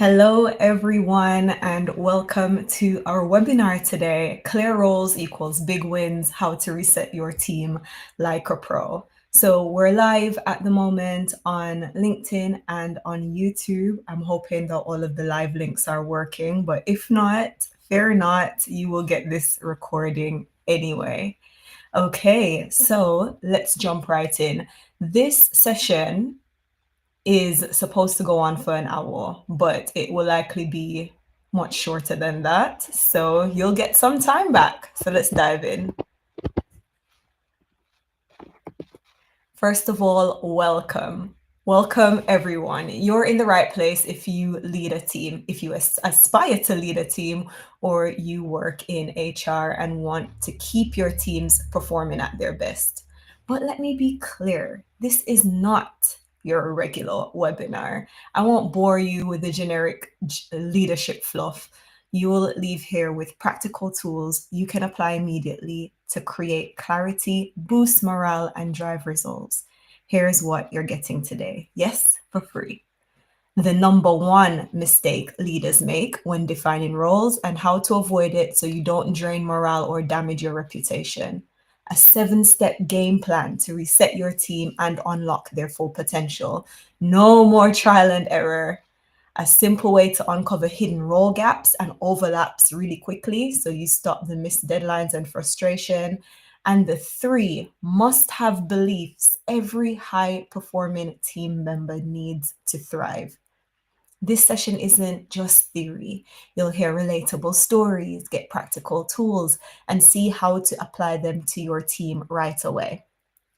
Hello, everyone, and welcome to our webinar today. Clear roles equals big wins, how to reset your team like a pro. So we're live at the moment on LinkedIn and on YouTube. I'm hoping that all of the live links are working, but if not, fear not, you will get this recording anyway. Okay, so let's jump right in. This session is supposed to go on for an hour, but it will likely be much shorter than that. So you'll get some time back. So let's dive in. First of all, welcome. Welcome, everyone. You're in the right place if you lead a team, if you aspire to lead a team, or you work in HR and want to keep your teams performing at their best. But let me be clear, this is not your regular webinar. I won't bore you with the generic leadership fluff. You will leave here with practical tools you can apply immediately to create clarity, boost morale, and drive results. Here's what you're getting today. Yes, for free. The number one mistake leaders make when defining roles and how to avoid it so you don't drain morale or damage your reputation. A 7-step game plan to reset your team and unlock their full potential. No more trial and error. A simple way to uncover hidden role gaps and overlaps really quickly so you stop the missed deadlines and frustration. And the 3 must-have beliefs every high-performing team member needs to thrive. This session isn't just theory. You'll hear relatable stories, get practical tools, and see how to apply them to your team right away.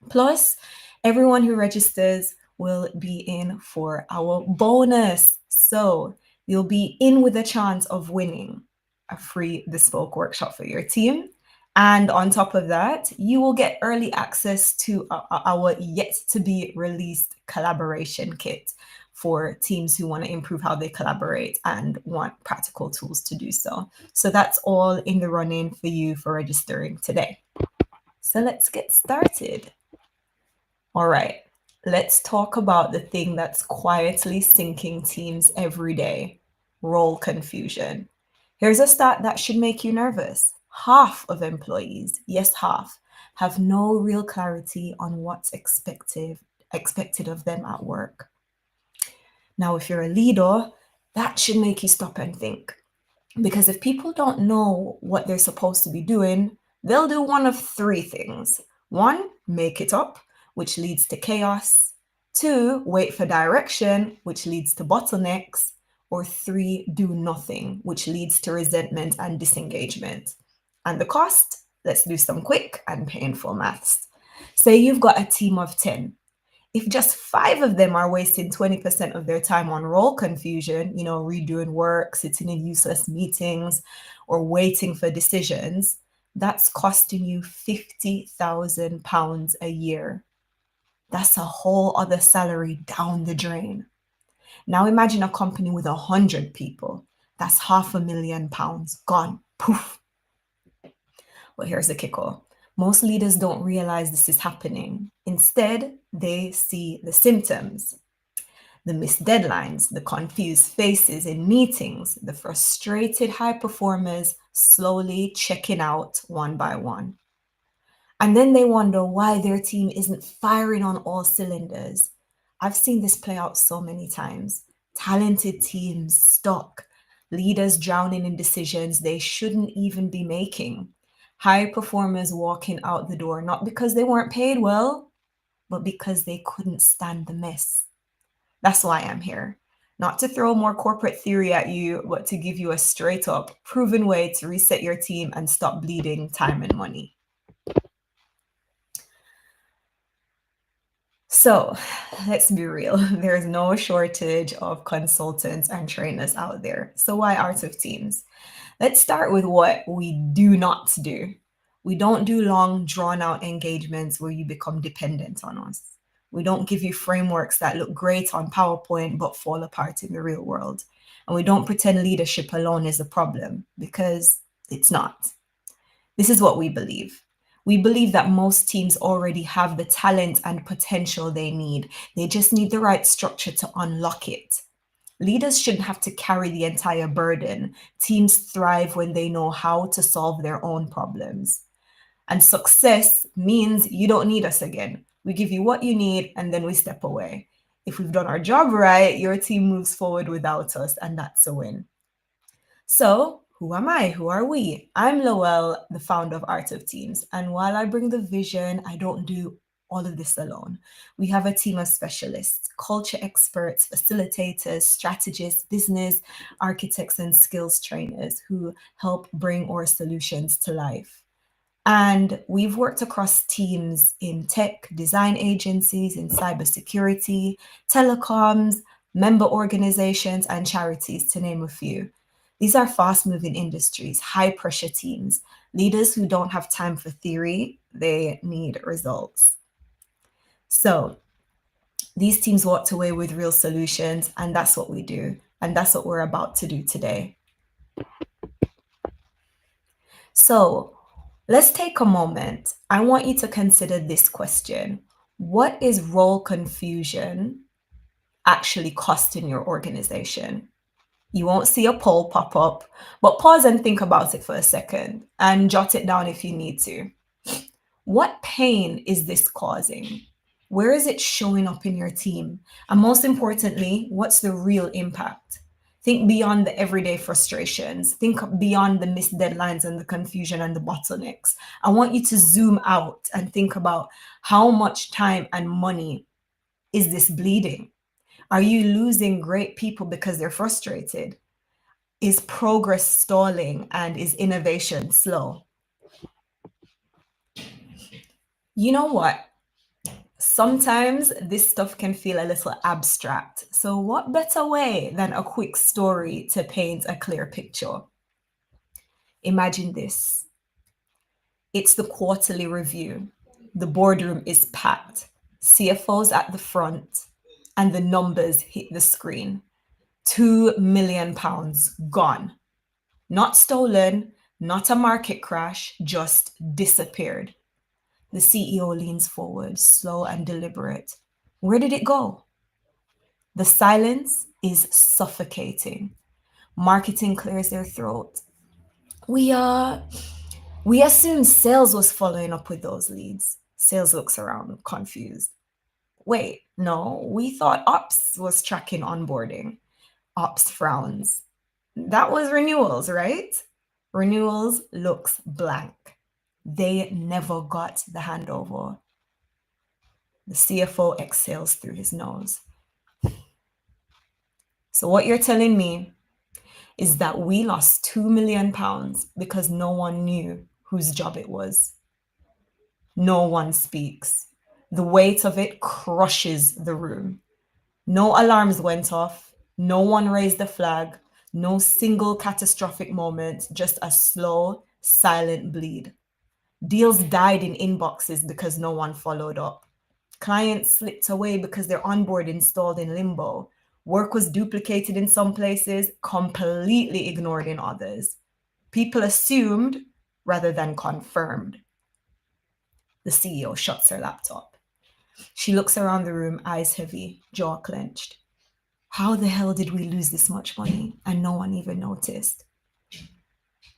Plus, everyone who registers will be in for our bonus. So you'll be in with a chance of winning a free bespoke workshop for your team. And on top of that, you will get early access to our yet to be released collaboration kit for teams who want to improve how they collaborate and want practical tools to do so. So that's all in the running for you for registering today. So let's get started. All right, let's talk about the thing that's quietly sinking teams every day, role confusion. Here's a stat that should make you nervous. Half of employees, yes, half, have no real clarity on what's expected of them at work. Now, if you're a leader, that should make you stop and think. Because if people don't know what they're supposed to be doing, they'll do one of 3 things. 1, make it up, which leads to chaos. 2, wait for direction, which leads to bottlenecks. Or 3, do nothing, which leads to resentment and disengagement. And the cost? Let's do some quick and painful maths. Say you've got a team of 10. If just 5 of them are wasting 20% of their time on role confusion, redoing work, sitting in useless meetings, or waiting for decisions, that's costing you £50,000 a year. That's a whole other salary down the drain. Now imagine a company with 100 people. That's £500,000 gone. Poof. Well, here's the kicker. Most leaders don't realize this is happening. Instead, they see the symptoms, the missed deadlines, the confused faces in meetings, the frustrated high performers slowly checking out one by one. And then they wonder why their team isn't firing on all cylinders. I've seen this play out so many times. Talented teams stuck, leaders drowning in decisions they shouldn't even be making. High performers walking out the door, not because they weren't paid well, but because they couldn't stand the mess. That's why I'm here. Not to throw more corporate theory at you, but to give you a straight up, proven way to reset your team and stop bleeding time and money. So let's be real. There's no shortage of consultants and trainers out there. So why Art of Teams? Let's start with what we do not do. We don't do long, drawn-out engagements where you become dependent on us. We don't give you frameworks that look great on PowerPoint but fall apart in the real world. And we don't pretend leadership alone is a problem, because it's not. This is what we believe. We believe that most teams already have the talent and potential they need. They just need the right structure to unlock it. Leaders shouldn't have to carry the entire burden. Teams thrive when they know how to solve their own problems. And success means you don't need us again. We give you what you need and then we step away. If we've done our job right, your team moves forward without us, and that's a win. So, who am I? Who are we? I'm Lowell, the founder of Art of Teams. And while I bring the vision, I don't do all of this alone. We have a team of specialists, culture experts, facilitators, strategists, business architects, and skills trainers who help bring our solutions to life. And we've worked across teams in tech, design agencies, in cybersecurity, telecoms, member organizations, and charities, to name a few. These are fast moving industries, high pressure teams, leaders who don't have time for theory, they need results. So these teams walked away with real solutions, and that's what we do. And that's what we're about to do today. So let's take a moment. I want you to consider this question. What is role confusion actually costing your organization? You won't see a poll pop up, but pause and think about it for a second and jot it down if you need to. What pain is this causing? Where is it showing up in your team? And most importantly, what's the real impact? Think beyond the everyday frustrations. Think beyond the missed deadlines and the confusion and the bottlenecks. I want you to zoom out and think about how much time and money is this bleeding? Are you losing great people because they're frustrated? Is progress stalling and is innovation slow? You know what? Sometimes this stuff can feel a little abstract. So, what better way than a quick story to paint a clear picture? Imagine this, it's the quarterly review. The boardroom is packed, CFOs at the front, and the numbers hit the screen. £2 million gone. Not stolen, not a market crash, just disappeared. The CEO leans forward, slow and deliberate. Where did it go? The silence is suffocating. Marketing clears their throat. We assume sales was following up with those leads. Sales looks around confused. Wait, no, we thought ops was tracking onboarding. Ops frowns. That was renewals, right? Renewals looks blank. They never got the handover. The CFO exhales through his nose. So, what you're telling me is that we lost £2 million because no one knew whose job it was. No one speaks. The weight of it crushes the room. No alarms went off. No one raised the flag. No single catastrophic moment, just a slow, silent bleed. Deals died in inboxes because no one followed up. Clients slipped away because their onboarding stalled in limbo. Work was duplicated in some places, completely ignored in others. People assumed rather than confirmed. The CEO shuts her laptop. She looks around the room, eyes heavy, jaw clenched. How the hell did we lose this much money and no one even noticed?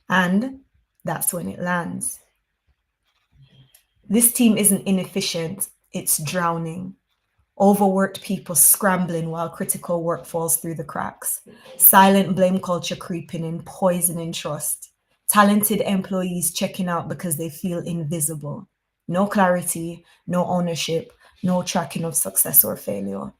And that's when it lands. This team isn't inefficient, it's drowning. Overworked people scrambling while critical work falls through the cracks. Silent blame culture creeping in, poisoning trust. Talented employees checking out because they feel invisible. No clarity, no ownership, no tracking of success or failure.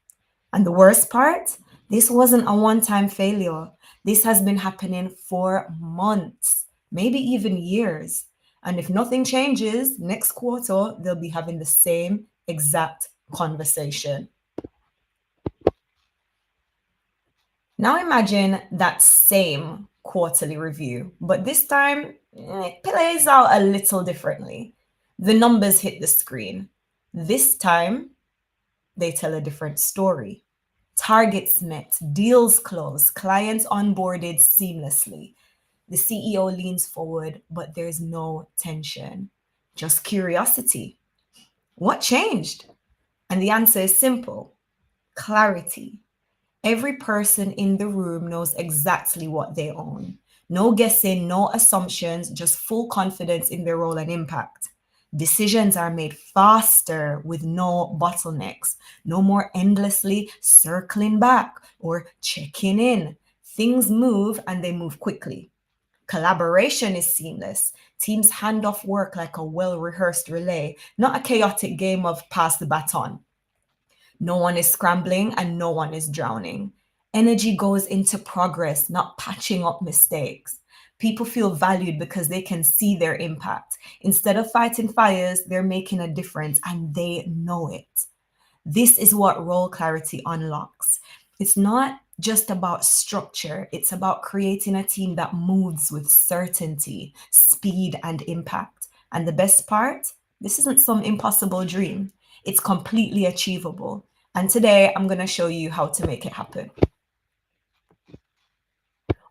And the worst part, this wasn't a one-time failure. This has been happening for months, maybe even years. And if nothing changes, next quarter, they'll be having the same exact conversation. Now imagine that same quarterly review, but this time it plays out a little differently. The numbers hit the screen. This time, they tell a different story. Targets met, deals closed, clients onboarded seamlessly. The CEO leans forward, but there's no tension, just curiosity. What changed? And the answer is simple: clarity. Every person in the room knows exactly what they own. No guessing, no assumptions, just full confidence in their role and impact. Decisions are made faster with no bottlenecks, no more endlessly circling back or checking in. Things move and they move quickly. Collaboration is seamless. Teams hand off work like a well rehearsed relay, not a chaotic game of pass the baton. No one is scrambling and no one is drowning. Energy goes into progress, not patching up mistakes. People feel valued because they can see their impact. Instead of fighting fires, they're making a difference and they know it. This is what role clarity unlocks. It's not just about structure, it's about creating a team that moves with certainty, speed, and impact. And the best part, this isn't some impossible dream, it's completely achievable. And today I'm going to show you how to make it happen.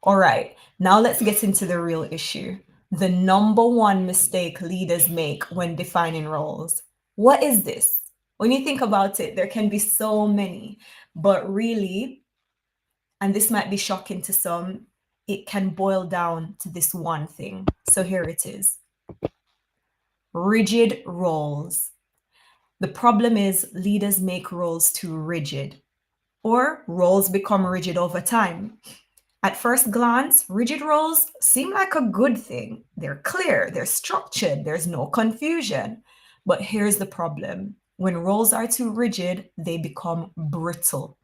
All right, now let's get into the real issue. The number one mistake leaders make when defining roles. What is this? When you think about it, there can be so many, but really, and this might be shocking to some, it can boil down to this one thing. So here it is. Rigid roles. The problem is leaders make roles too rigid, or roles become rigid over time. At first glance, rigid roles seem like a good thing. They're clear, they're structured, there's no confusion. But here's the problem. When roles are too rigid, they become brittle.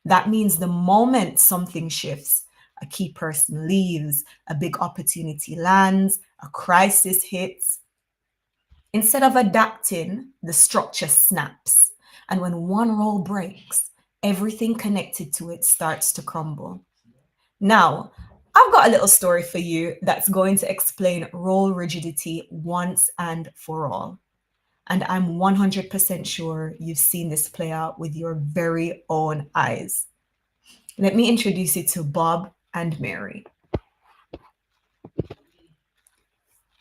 That means the moment something shifts, a key person leaves, a big opportunity lands, a crisis hits, instead of adapting, the structure snaps. And when one role breaks, everything connected to it starts to crumble. Now, I've got a little story for you that's going to explain role rigidity once and for all. And I'm 100% sure you've seen this play out with your very own eyes. Let me introduce you to Bob and Mary.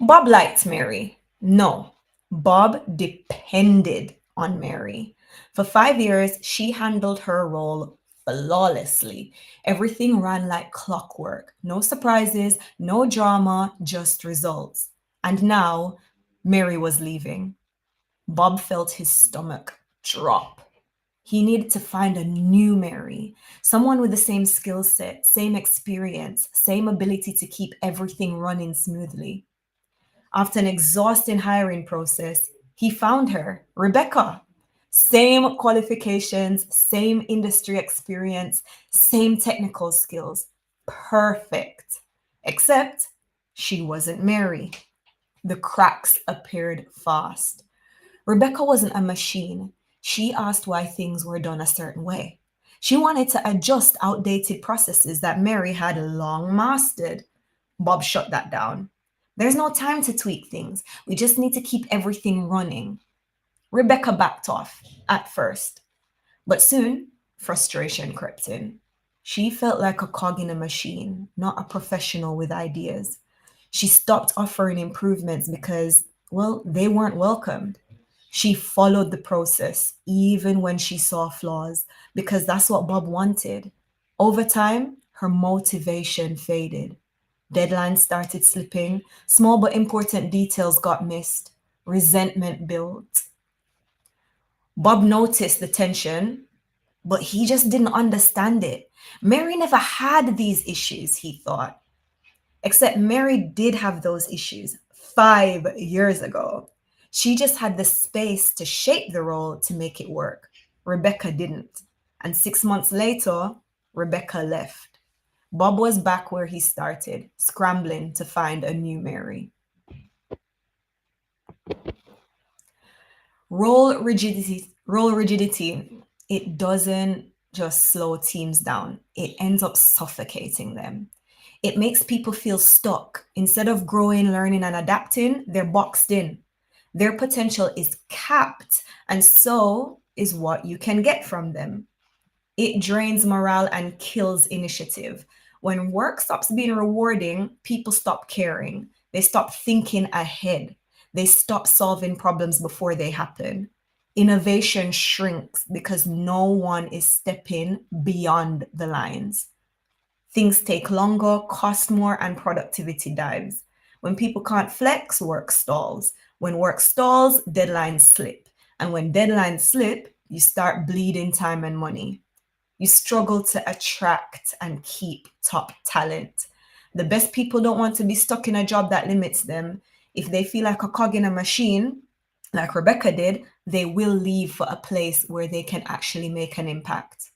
Bob liked Mary. No, Bob depended on Mary. For 5 years, she handled her role flawlessly. Everything ran like clockwork. No surprises, no drama, just results. And now, Mary was leaving. Bob felt his stomach drop. He needed to find a new Mary, someone with the same skill set, same experience, same ability to keep everything running smoothly. After an exhausting hiring process, he found her, Rebecca. Same qualifications, same industry experience, same technical skills. Perfect. Except she wasn't Mary. The cracks appeared fast. Rebecca wasn't a machine. She asked why things were done a certain way. She wanted to adjust outdated processes that Mary had long mastered. Bob shut that down. There's no time to tweak things. We just need to keep everything running. Rebecca backed off at first, but soon frustration crept in. She felt like a cog in a machine, not a professional with ideas. She stopped offering improvements because, well, they weren't welcomed. She followed the process even when she saw flaws because that's what Bob wanted. Over time, her motivation faded. Deadlines started slipping, small but important details got missed, resentment built. Bob noticed the tension, but he just didn't understand it. Mary never had these issues, he thought. Except Mary did have those issues 5 years ago. She just had the space to shape the role to make it work. Rebecca didn't. And 6 months later, Rebecca left. Bob was back where he started, scrambling to find a new Mary. Role rigidity, it doesn't just slow teams down, it ends up suffocating them. It makes people feel stuck. Instead of growing, learning, and adapting, they're boxed in. Their potential is capped, and so is what you can get from them. It drains morale and kills initiative. When work stops being rewarding, people stop caring. They stop thinking ahead. They stop solving problems before they happen. Innovation shrinks because no one is stepping beyond the lines. Things take longer, cost more, and productivity dives. When people can't flex, work stalls. When work stalls, deadlines slip. And when deadlines slip, you start bleeding time and money. You struggle to attract and keep top talent. The best people don't want to be stuck in a job that limits them. If they feel like a cog in a machine, like Rebecca did, they will leave for a place where they can actually make an impact.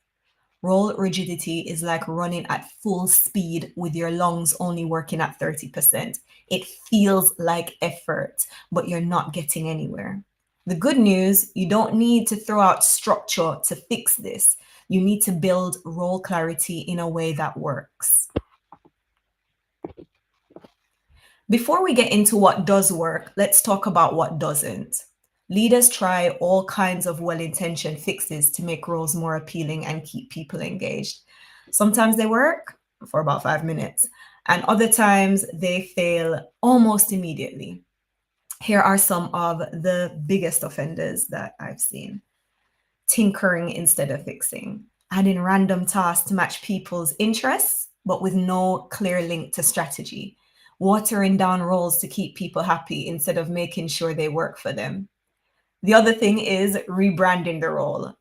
Role rigidity is like running at full speed with your lungs only working at 30%. It feels like effort, but you're not getting anywhere. The good news, you don't need to throw out structure to fix this. You need to build role clarity in a way that works. Before we get into what does work, let's talk about what doesn't. Leaders try all kinds of well intentioned fixes to make roles more appealing and keep people engaged. Sometimes they work for about 5 minutes, and other times they fail almost immediately. Here are some of the biggest offenders that I've seen: tinkering instead of fixing, adding random tasks to match people's interests, but with no clear link to strategy, watering down roles to keep people happy instead of making sure they work for them. The other thing is rebranding the role.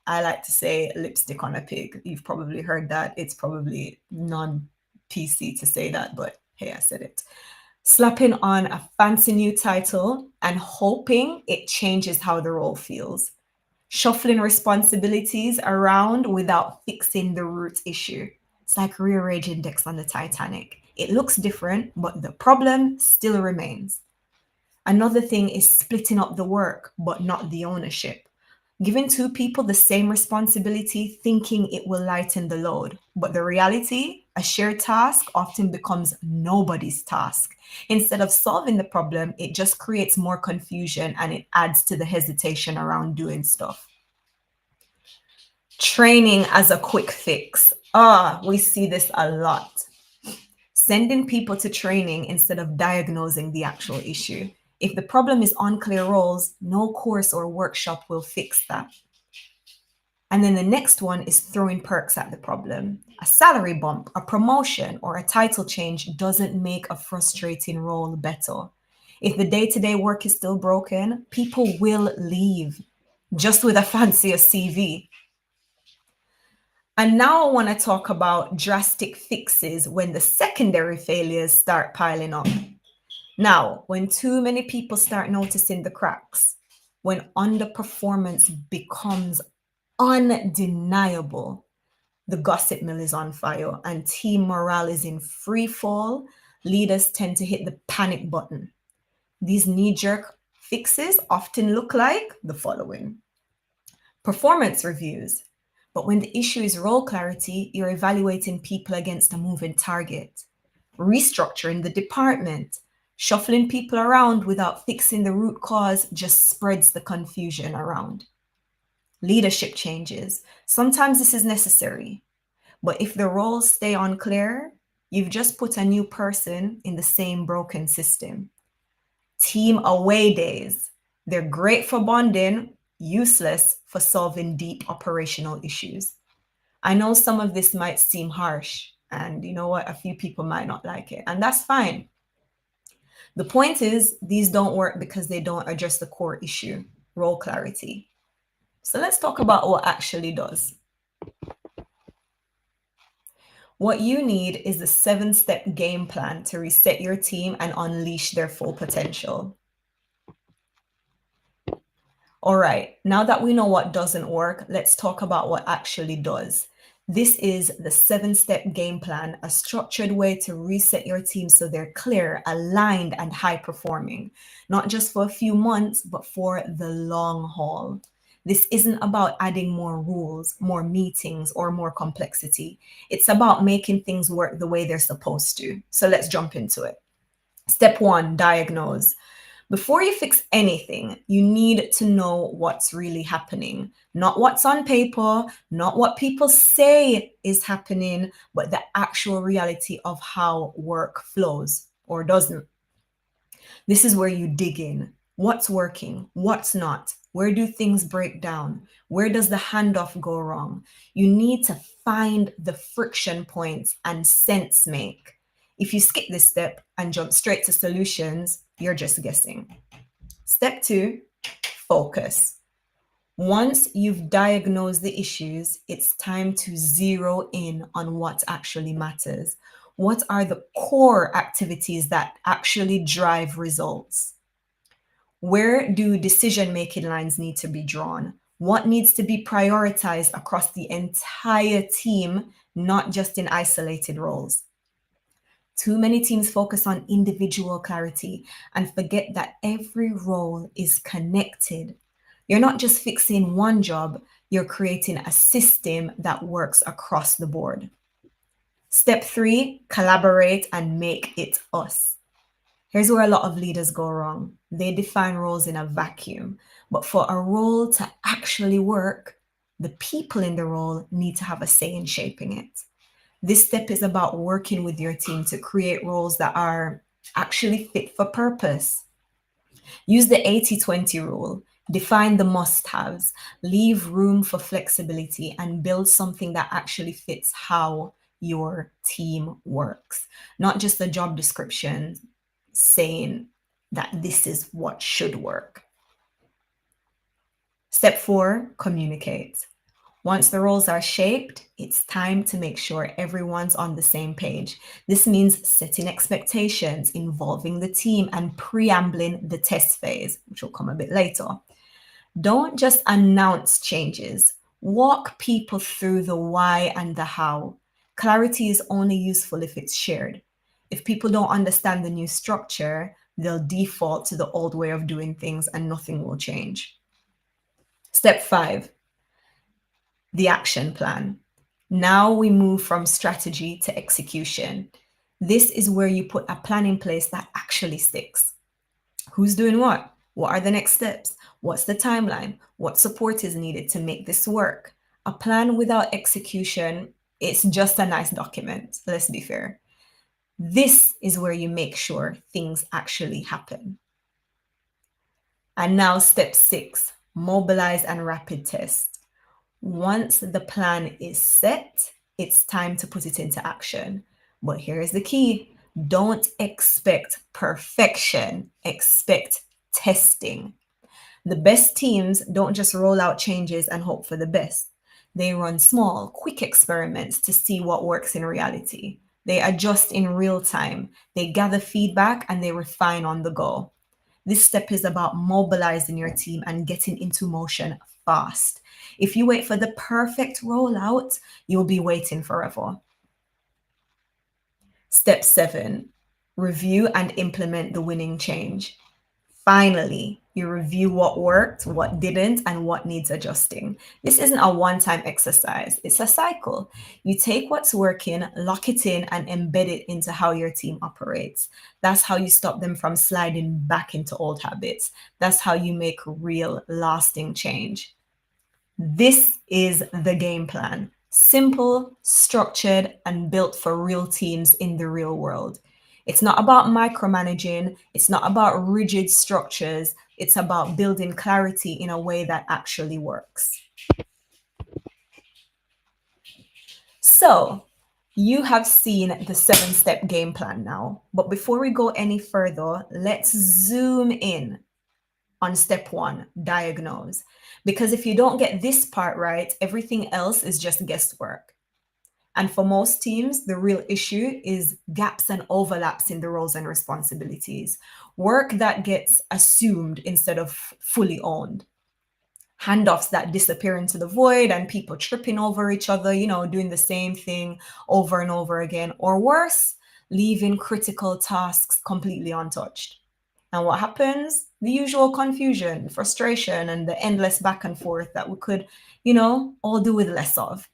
I like to say lipstick on a pig. You've probably heard that. It's probably non PC to say that, but hey, I said it. Slapping on a fancy new title and hoping it changes how the role feels. Shuffling responsibilities around without fixing the root issue. It's like rearranging decks on the Titanic. It looks different, but the problem still remains. Another thing is splitting up the work, but not the ownership. Giving two people the same responsibility, thinking it will lighten the load. But the reality, a shared task often becomes nobody's task. Instead of solving the problem, it just creates more confusion and it adds to the hesitation around doing stuff. Training as a quick fix. We see this a lot. Sending people to training instead of diagnosing the actual issue. If the problem is unclear roles, no course or workshop will fix that. And then the next one is throwing perks at the problem. A salary bump, a promotion, or a title change doesn't make a frustrating role better. If the day to day work is still broken, people will leave, just with a fancier CV. And now I want to talk about drastic fixes when the secondary failures start piling up. Now, when too many people start noticing the cracks, when underperformance becomes undeniable, the gossip mill is on fire and team morale is in free fall, leaders tend to hit the panic button. These knee jerk fixes often look like the following: performance reviews. But when the issue is role clarity, you're evaluating people against a moving target. Restructuring the department. Shuffling people around without fixing the root cause just spreads the confusion around. Leadership changes. Sometimes this is necessary, but if the roles stay unclear, you've just put a new person in the same broken system. Team away days. They're great for bonding, useless for solving deep operational issues. I know some of this might seem harsh, and you know what? A few people might not like it, and that's fine. The point is, these don't work because they don't address the core issue, role clarity. So let's talk about what actually does. What you need is a 7-step game plan to reset your team and unleash their full potential. All right, now that we know what doesn't work, let's talk about what actually does. This is the 7-step game plan, a structured way to reset your team so they're clear, aligned, and high performing, not just for a few months, but for the long haul. This isn't about adding more rules, more meetings, or more complexity. It's about making things work the way they're supposed to. So let's jump into it. Step 1, diagnose. Before you fix anything, you need to know what's really happening. Not what's on paper, not what people say is happening, but the actual reality of how work flows or doesn't. This is where you dig in. What's working? What's not? Where do things break down? Where does the handoff go wrong? You need to find the friction points and sense make. If you skip this step and jump straight to solutions, you're just guessing. Step 2, focus. Once you've diagnosed the issues, it's time to zero in on what actually matters. What are the core activities that actually drive results? Where do decision-making lines need to be drawn? What needs to be prioritized across the entire team, not just in isolated roles? Too many teams focus on individual clarity and forget that every role is connected. You're not just fixing one job, you're creating a system that works across the board. Step 3, collaborate and make it us. Here's where a lot of leaders go wrong. They define roles in a vacuum, but for a role to actually work, the people in the role need to have a say in shaping it. This step is about working with your team to create roles that are actually fit for purpose. Use the 80-20 rule. Define the must-haves, leave room for flexibility, and build something that actually fits how your team works. Not just a job description saying that this is what should work. Step 4, communicate. Once the roles are shaped, it's time to make sure everyone's on the same page. This means setting expectations, involving the team, and preambling the test phase, which will come a bit later. Don't just announce changes. Walk people through the why and the how. Clarity is only useful if it's shared. If people don't understand the new structure, they'll default to the old way of doing things and nothing will change. Step 5, the action plan. Now we move from strategy to execution. This is where you put a plan in place that actually sticks. Who's doing what? What are the next steps? What's the timeline? What support is needed to make this work? A plan without execution, it's just a nice document. Let's be fair. This is where you make sure things actually happen. And now step 6, mobilize and rapid test. Once the plan is set, it's time to put it into action. But here's the key. Don't expect perfection, expect testing. The best teams don't just roll out changes and hope for the best. They run small, quick experiments to see what works in reality. They adjust in real time. They gather feedback and they refine on the go. This step is about mobilizing your team and getting into motion fast. If you wait for the perfect rollout, you'll be waiting forever. Step 7, review and implement the winning change. Finally, you review what worked, what didn't, and what needs adjusting. This isn't a one-time exercise, it's a cycle. You take what's working, lock it in, and embed it into how your team operates. That's how you stop them from sliding back into old habits. That's how you make real, lasting change. This is the game plan. Simple, structured, and built for real teams in the real world. It's not about micromanaging. It's not about rigid structures. It's about building clarity in a way that actually works. So you have seen the 7-step game plan now. But before we go any further, let's zoom in on step 1, diagnose. Because if you don't get this part right, everything else is just guesswork. And for most teams, the real issue is gaps and overlaps in the roles and responsibilities. Work that gets assumed instead of fully owned. Handoffs that disappear into the void and people tripping over each other, doing the same thing over and over again. Or worse, leaving critical tasks completely untouched. And what happens? The usual confusion, frustration, and the endless back and forth that we could, all do with less of.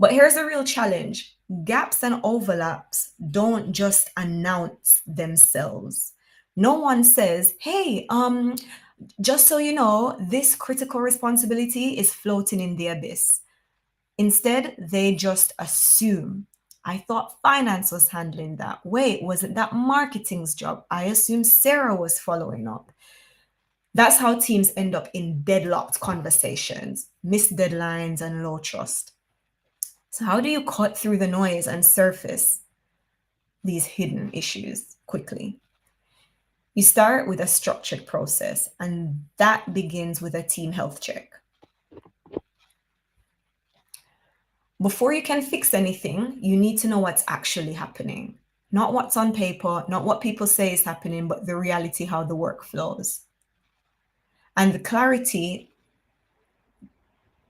But here's a real challenge. Gaps and overlaps don't just announce themselves. No one says, hey, just so you know, this critical responsibility is floating in the abyss. Instead, they just assume. I thought finance was handling that. Wait, was it that marketing's job? I assume Sarah was following up. That's how teams end up in deadlocked conversations, missed deadlines, and low trust. So, how do you cut through the noise and surface these hidden issues quickly? You start with a structured process, and that begins with a team health check. Before you can fix anything, you need to know what's actually happening. Not what's on paper, not what people say is happening, but the reality, how the work flows. And the clarity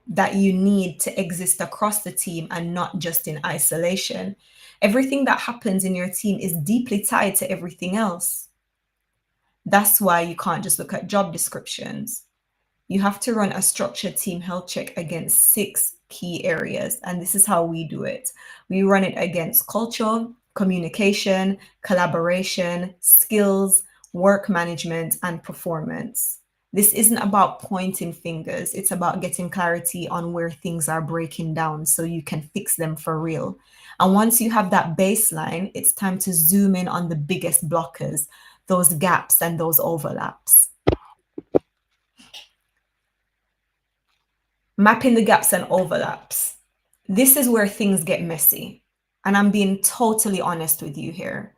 that you need to exist across the team and not just in isolation. Everything that happens in your team is deeply tied to everything else. That's why you can't just look at job descriptions. You have to run a structured team health check against 6 key areas. And this is how we do it. We run it against culture, communication, collaboration, skills, work management, and performance. This isn't about pointing fingers. It's about getting clarity on where things are breaking down so you can fix them for real. And once you have that baseline, it's time to zoom in on the biggest blockers, those gaps and those overlaps. Mapping the gaps and overlaps. This is where things get messy. And I'm being totally honest with you here.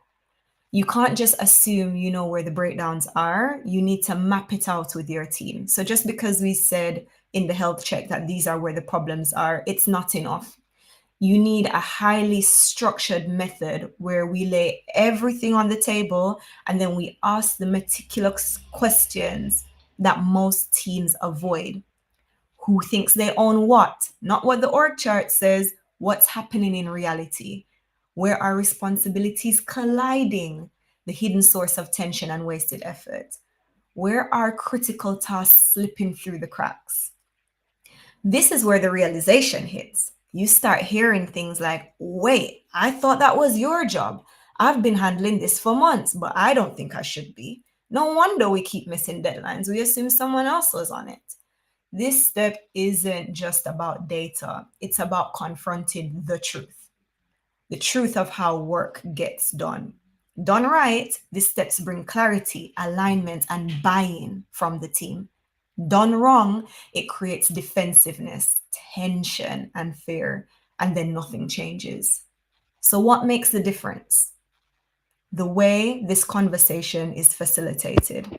You can't just assume you know where the breakdowns are. You need to map it out with your team. So just because we said in the health check that these are where the problems are, it's not enough. You need a highly structured method where we lay everything on the table and then we ask the meticulous questions that most teams avoid. Who thinks they own what? Not what the org chart says, what's happening in reality. Where are responsibilities colliding? The hidden source of tension and wasted effort. Where are critical tasks slipping through the cracks? This is where the realization hits. You start hearing things like, wait, I thought that was your job. I've been handling this for months, but I don't think I should be. No wonder we keep missing deadlines. We assume someone else was on it. This step isn't just about data, it's about confronting the truth of how work gets done. Done right, these steps bring clarity, alignment, and buy in from the team. Done wrong, it creates defensiveness, tension, and fear, and then nothing changes. So, what makes the difference? The way this conversation is facilitated.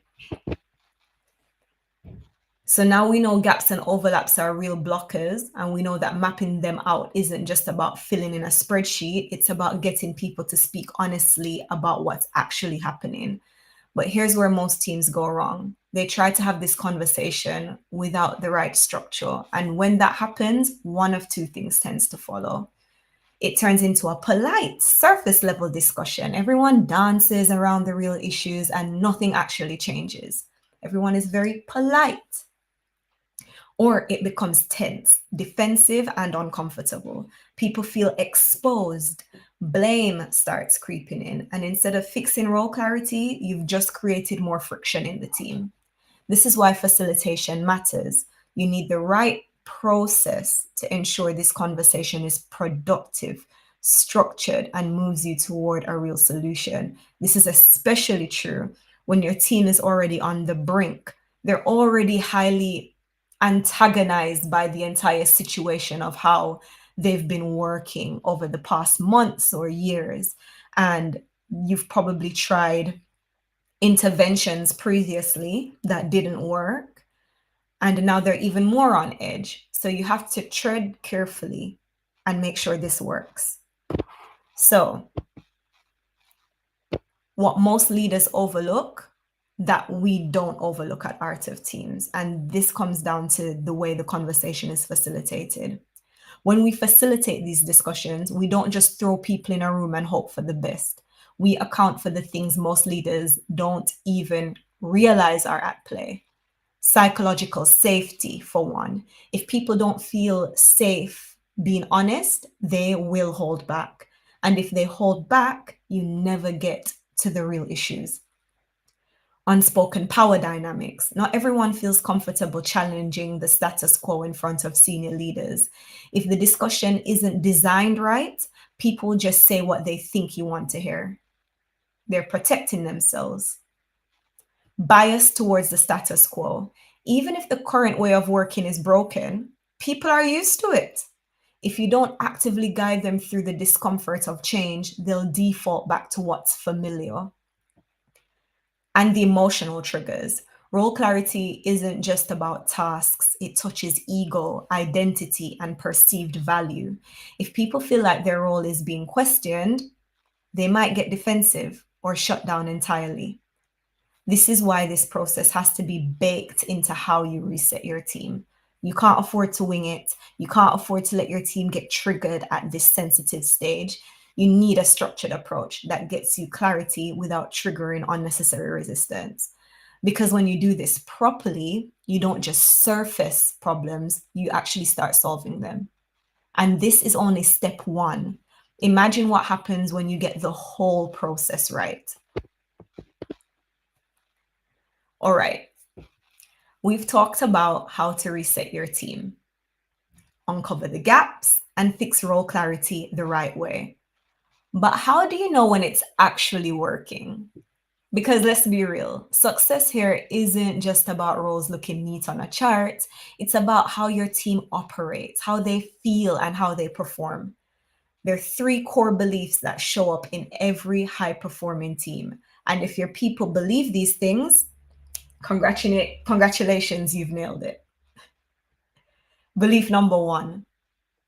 So now we know gaps and overlaps are real blockers, and we know that mapping them out isn't just about filling in a spreadsheet, it's about getting people to speak honestly about what's actually happening. But here's where most teams go wrong. They try to have this conversation without the right structure. And when that happens, one of two things tends to follow. It turns into a polite, surface level discussion. Everyone dances around the real issues and nothing actually changes. Everyone is very polite. Or it becomes tense, defensive, and uncomfortable. People feel exposed. Blame starts creeping in. And instead of fixing role clarity, you've just created more friction in the team. This is why facilitation matters. You need the right process to ensure this conversation is productive, structured, and moves you toward a real solution. This is especially true when your team is already on the brink. They're already highly antagonized by the entire situation of how they've been working over the past months or years. And you've probably tried interventions previously that didn't work. And now they're even more on edge. So you have to tread carefully and make sure this works. So, what most leaders overlook that we don't overlook at Art of Teams. And this comes down to the way the conversation is facilitated. When we facilitate these discussions, we don't just throw people in a room and hope for the best. We account for the things most leaders don't even realize are at play. Psychological safety, for one. If people don't feel safe being honest, they will hold back. And if they hold back, you never get to the real issues. Unspoken power dynamics. Not everyone feels comfortable challenging the status quo in front of senior leaders. If the discussion isn't designed right, people just say what they think you want to hear. They're protecting themselves. bias towards the status quo. Even if the current way of working is broken, people are used to it. If you don't actively guide them through the discomfort of change, they'll default back to what's familiar. And the emotional triggers. Role clarity isn't just about tasks, it touches ego, identity, and perceived value. If people feel like their role is being questioned, they might get defensive or shut down entirely. This is why this process has to be baked into how you reset your team. You can't afford to wing it. You can't afford to let your team get triggered at this sensitive stage. You need a structured approach that gets you clarity without triggering unnecessary resistance. Because when you do this properly, you don't just surface problems, you actually start solving them. And this is only step one. Imagine what happens when you get the whole process right. All right, we've talked about how to reset your team, uncover the gaps, and fix role clarity the right way. But how do you know when it's actually working? Because let's be real, success here isn't just about roles looking neat on a chart. It's about how your team operates, how they feel, and how they perform. There are three core beliefs that show up in every high performing team. And if your people believe these things, congratulations, you've nailed it. Belief number one,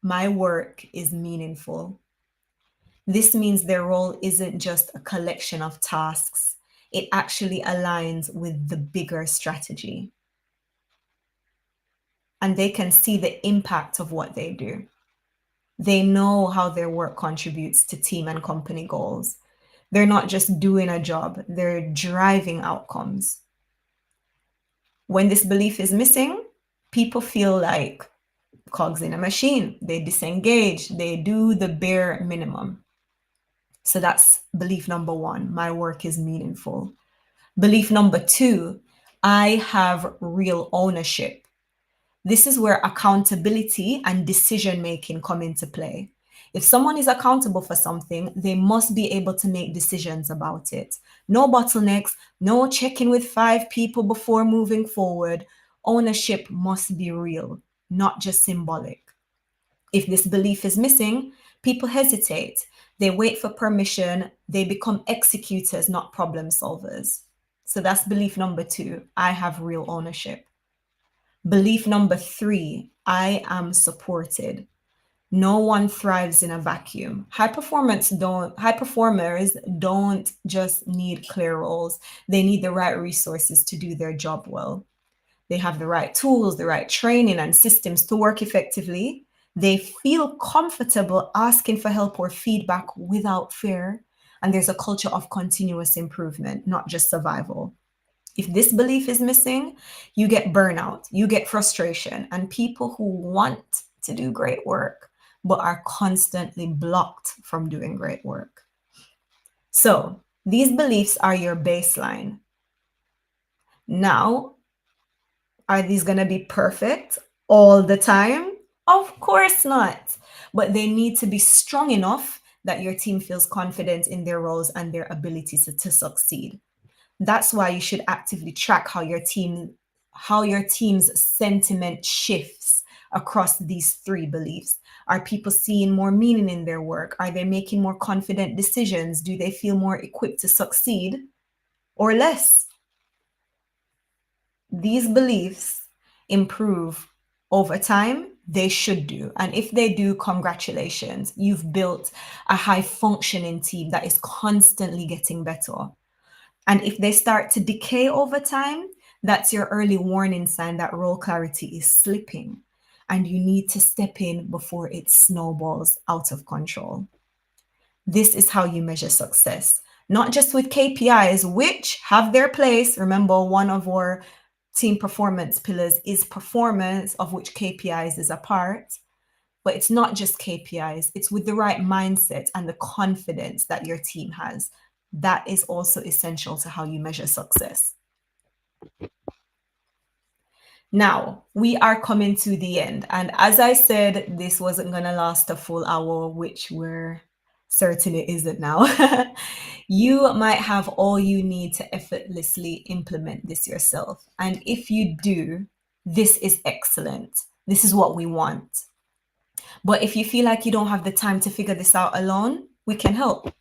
my work is meaningful. This means their role isn't just a collection of tasks, it actually aligns with the bigger strategy. And they can see the impact of what they do. They know how their work contributes to team and company goals. They're not just doing a job, they're driving outcomes. When this belief is missing, people feel like cogs in a machine. They disengage, they do the bare minimum. So that's belief number one, my work is meaningful. Belief number two, I have real ownership. This is where accountability and decision making come into play. If someone is accountable for something, they must be able to make decisions about it. No bottlenecks, no checking with five people before moving forward. Ownership must be real, not just symbolic. If this belief is missing, people hesitate. They wait for permission. They become executors, not problem solvers. So that's belief number two. I have real ownership. Belief number three, I am supported. No one thrives in a vacuum. High performers don't just need clear roles. They need the right resources to do their job well. They have the right tools, the right training and systems to work effectively. They feel comfortable asking for help or feedback without fear. And there's a culture of continuous improvement, not just survival. If this belief is missing, you get burnout, you get frustration, and people who want to do great work but are constantly blocked from doing great work. So, these beliefs are your baseline. Now, are these going to be perfect all the time? Of course not. But they need to be strong enough that your team feels confident in their roles and their ability to succeed. That's why you should actively track how your team's sentiment shifts across these three beliefs. Are people seeing more meaning in their work? Are they making more confident decisions? Do they feel more equipped to succeed or less? These beliefs improve over time. They should do. And if they do, congratulations. You've built a high functioning team that is constantly getting better. And if they start to decay over time, that's your early warning sign that role clarity is slipping and you need to step in before it snowballs out of control. This is how you measure success, not just with KPIs, which have their place. Remember, one of our team performance pillars is performance, of which KPIs is a part. But it's not just KPIs, it's with the right mindset and the confidence that your team has. That is also essential to how you measure success. Now, we are coming to the end. And as I said, this wasn't going to last a full hour, which we're Certainly isn't now. You might have all you need to effortlessly implement this yourself. And if you do, this is excellent. This is what we want. But if you feel like you don't have the time to figure this out alone, we can help.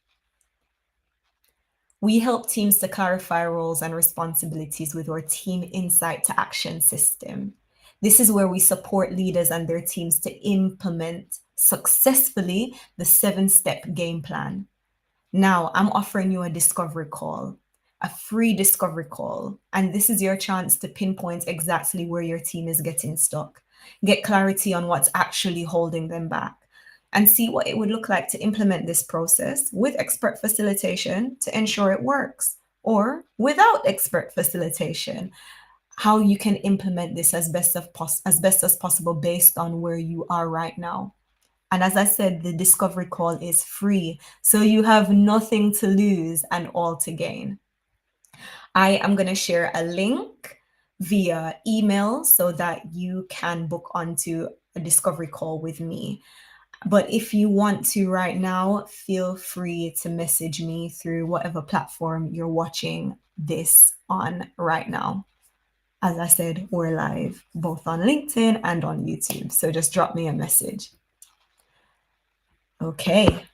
We help teams to clarify roles and responsibilities with our Team Insight to Action system. This is where we support leaders and their teams to implement successfully the 7-step game plan. Now, I'm offering you a discovery call, a free discovery call, and this is your chance to pinpoint exactly where your team is getting stuck, get clarity on what's actually holding them back, and see what it would look like to implement this process with expert facilitation to ensure it works, or without expert facilitation, how you can implement this as best as possible based on where you are right now. And as I said, the discovery call is free. So you have nothing to lose and all to gain. I am going to share a link via email so that you can book onto a discovery call with me. But if you want to right now, feel free to message me through whatever platform you're watching this on right now. As I said, we're live both on LinkedIn and on YouTube. So just drop me a message. Okay.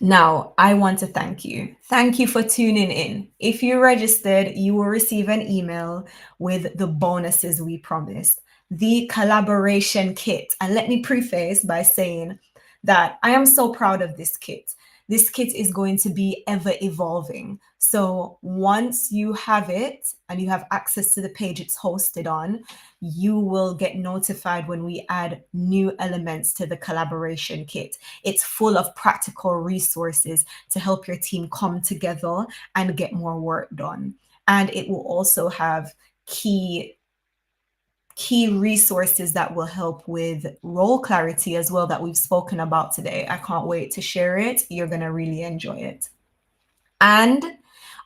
Now, I want to thank you. Thank you for tuning in. If you registered, you will receive an email with the bonuses we promised, the collaboration kit. And let me preface by saying that I am so proud of this kit. This kit is going to be ever evolving. So once you have it and you have access to the page it's hosted on, you will get notified when we add new elements to the collaboration kit. It's full of practical resources to help your team come together and get more work done. And it will also have key resources that will help with role clarity as well that we've spoken about today. I can't wait to share it. You're going to really enjoy it. And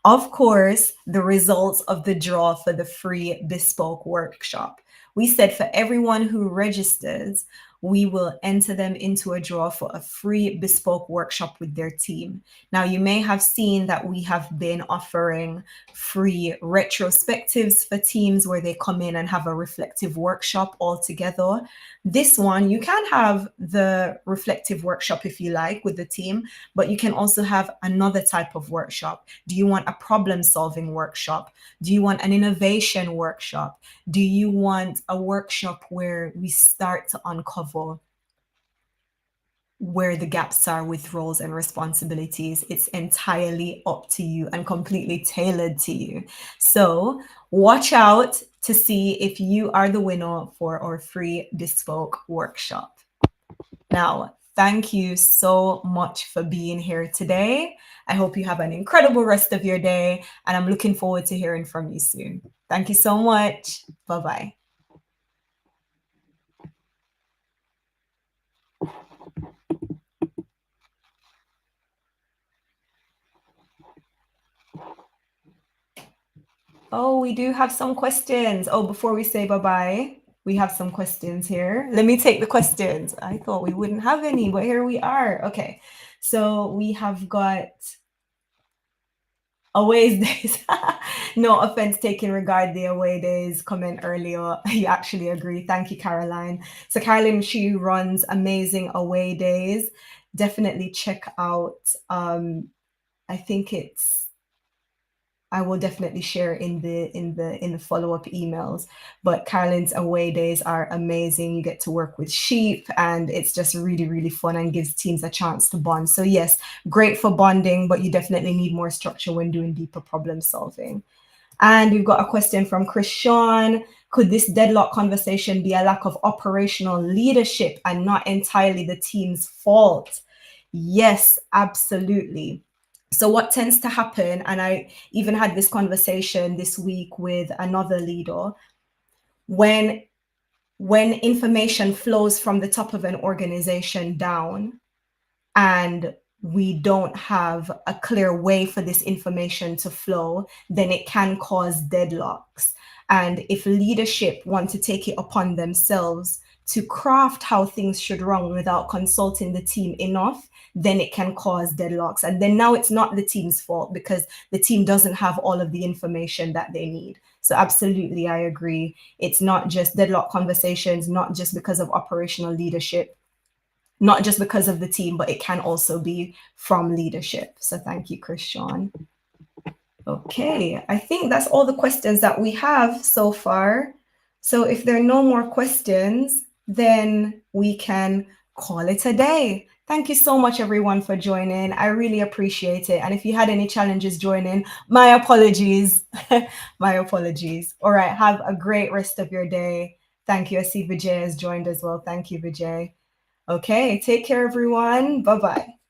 of course, the results of the draw for the free bespoke workshop. We said for everyone who registers, we will enter them into a draw for a free bespoke workshop with their team. Now, you may have seen that we have been offering free retrospectives for teams where they come in and have a reflective workshop all together. This one, you can have the reflective workshop if you like with the team, but you can also have another type of workshop. Do you want a problem-solving workshop? Do you want an innovation workshop? Do you want a workshop where we start to uncover where the gaps are with roles and responsibilities? It's entirely up to you and completely tailored to you. So watch out to see if you are the winner for our free bespoke workshop. Now, thank you so much for being here today. I hope you have an incredible rest of your day, and I'm looking forward to hearing from you soon. Thank you so much. Bye-bye. Oh, we do have some questions. Oh, before we say bye-bye, we have some questions here. Let me take the questions. I thought we wouldn't have any, but here we are. Okay. So we have got away days. No offense taken regard the away days comment earlier. You actually agree. Thank you, Caroline. So Caroline, she runs amazing away days. Definitely check out. I think I will definitely share in the follow-up emails. But Caroline's away days are amazing. You get to work with sheep and it's just really, really fun and gives teams a chance to bond. So yes, great for bonding, but you definitely need more structure when doing deeper problem solving. And we've got a question from Chris Sean. Could this deadlock conversation be a lack of operational leadership and not entirely the team's fault? Yes, absolutely. So what tends to happen, and I even had this conversation this week with another leader, when information flows from the top of an organization down and we don't have a clear way for this information to flow, then it can cause deadlocks. And if leadership want to take it upon themselves to craft how things should run without consulting the team enough, then it can cause deadlocks. And then now it's not the team's fault because the team doesn't have all of the information that they need. So absolutely, I agree. It's not just deadlock conversations, not just because of operational leadership, not just because of the team, but it can also be from leadership. So thank you, Christian. Okay, I think that's all the questions that we have so far. So if there are no more questions, then we can call it a day. Thank you so much, everyone, for joining. I really appreciate it. And if you had any challenges joining, my apologies. My apologies. All right, have a great rest of your day. Thank you. I see Vijay has joined as well. Thank you, Vijay. Okay, take care, everyone. Bye-bye.